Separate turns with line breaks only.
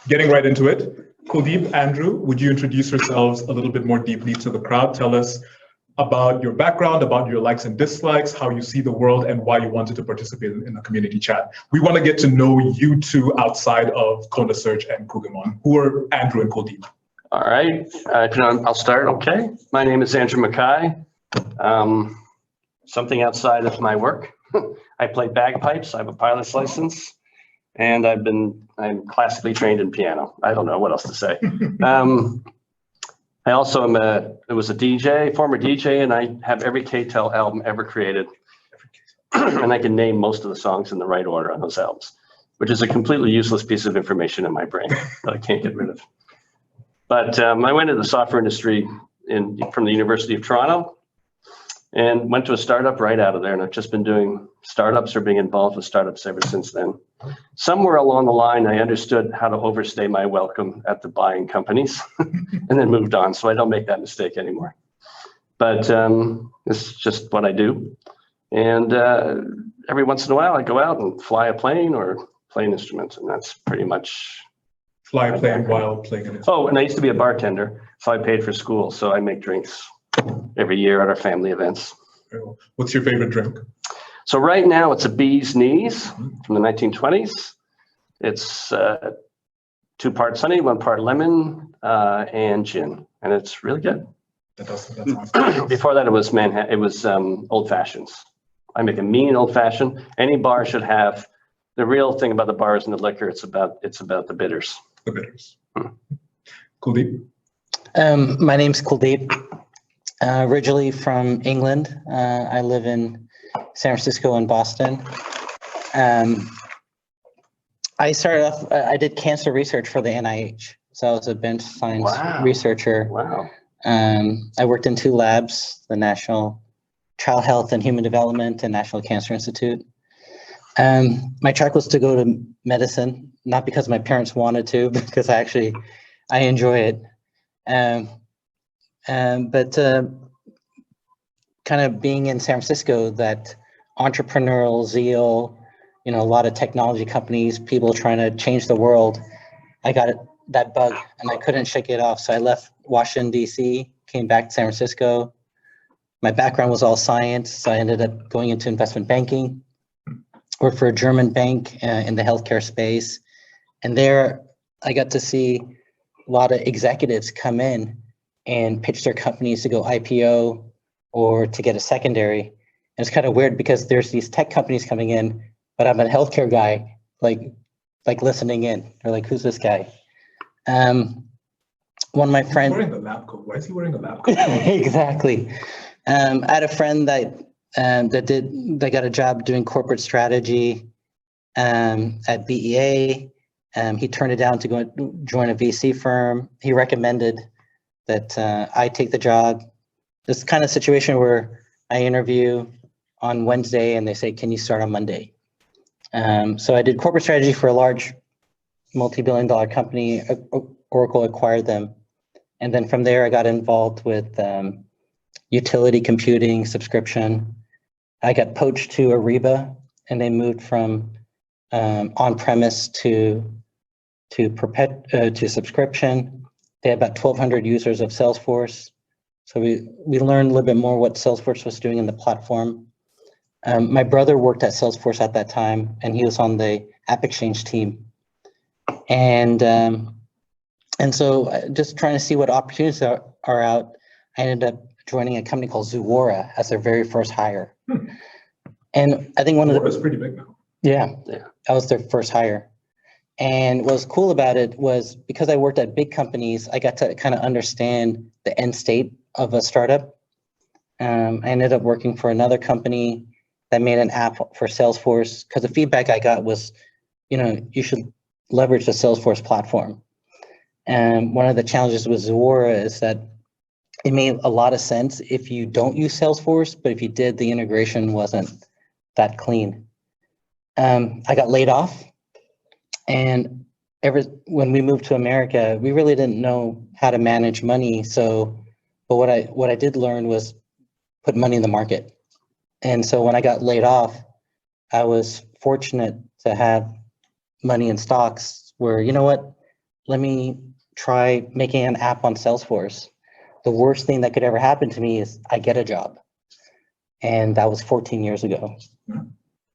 Getting right into it, Kuldeep, Andrew, would you introduce yourselves a little bit more deeply to the crowd? Tell us about your background, about your likes and dislikes, how you see the world, and why you wanted to participate in a community chat. We want to get to know you two outside of Kona Search and Kugamon. Who are Andrew and Kuldeep?
All right, I'll start, okay. My name is Andrew Mackay. Something outside of my work. I play bagpipes, I have a pilot's license, and I'm classically trained in piano. I don't know what else to say. I also was a DJ, former DJ, and I have every K-Tel album ever created. And I can name most of the songs in the right order on those albums, which is a completely useless piece of information in my brain that I can't get rid of. But I went into the software industry from the University of Toronto and went to a startup right out of there. And I've just been doing startups or being involved with startups ever since then. Somewhere along the line, I understood how to overstay my welcome at the buying companies and then moved on. So I don't make that mistake anymore. But this is just what I do. And every once in a while, I go out and fly a plane or play an instrument. And that's pretty much.
Fly a plane while playing an instrument.
Oh, and I used to be a bartender. So I paid for school. So I make drinks every year at our family events.
What's your favorite drink?
So right now it's a bee's knees from the 1920s. It's 2 parts honey, 1 part lemon, and gin, and it's really good.
That sounds good.
Before that, it was Manhattan. It was old fashions. I make a mean old fashioned. Any bar should have. The real thing about the bar isn't the liquor. It's about the bitters.
The bitters. Kuldeep.
My name's Kuldeep. Originally from England. I live in San Francisco and Boston. I started off, I did cancer research for the NIH. So I was a bench science researcher.
Wow.
I worked in 2 labs, the National Child Health and Human Development and National Cancer Institute. My track was to go to medicine, not because my parents wanted to, because I enjoy it. But kind of being in San Francisco, that entrepreneurial zeal, a lot of technology companies, people trying to change the world, I got that bug and I couldn't shake it off. So I left Washington, DC, came back to San Francisco. My background was all science, so I ended up going into investment banking, worked for a German bank in the healthcare space. And there I got to see a lot of executives come in and pitch their companies to go IPO or to get a secondary. And it's kind of weird because there's these tech companies coming in, but I'm a healthcare guy, like listening in. They're like, who's this guy? One of my friends.
He's wearing the lab coat. Why is he wearing a lab coat?
Exactly. I had a friend that got a job doing corporate strategy at BEA. He turned it down to go join a VC firm. He recommended that I take the job. This kind of situation where I interview on Wednesday and they say, can you start on Monday? So I did corporate strategy for a large multi-billion-dollar company. Oracle acquired them. And then from there, I got involved with utility computing, subscription. I got poached to Ariba, and they moved from on-premise to subscription. They had about 1,200 users of Salesforce. So we learned a little bit more what Salesforce was doing in the platform. My brother worked at Salesforce at that time, and he was on the App Exchange team. And so just trying to see what opportunities are out, I ended up joining a company called Zuora as their very first hire. And I think
Zuora's pretty big now.
Yeah, that was their first hire. And what was cool about it was because I worked at big companies, I got to kind of understand the end state of a startup. I ended up working for another company that made an app for Salesforce because the feedback I got was, you should leverage the Salesforce platform. And one of the challenges with Zuora is that it made a lot of sense if you don't use Salesforce, but if you did, the integration wasn't that clean. I got laid off, and when we moved to America, we really didn't know how to manage money. But what I did learn was put money in the market. And so when I got laid off, I was fortunate to have money in stocks where, you know what, let me try making an app on Salesforce. The worst thing that could ever happen to me is I get a job. And that was 14 years ago.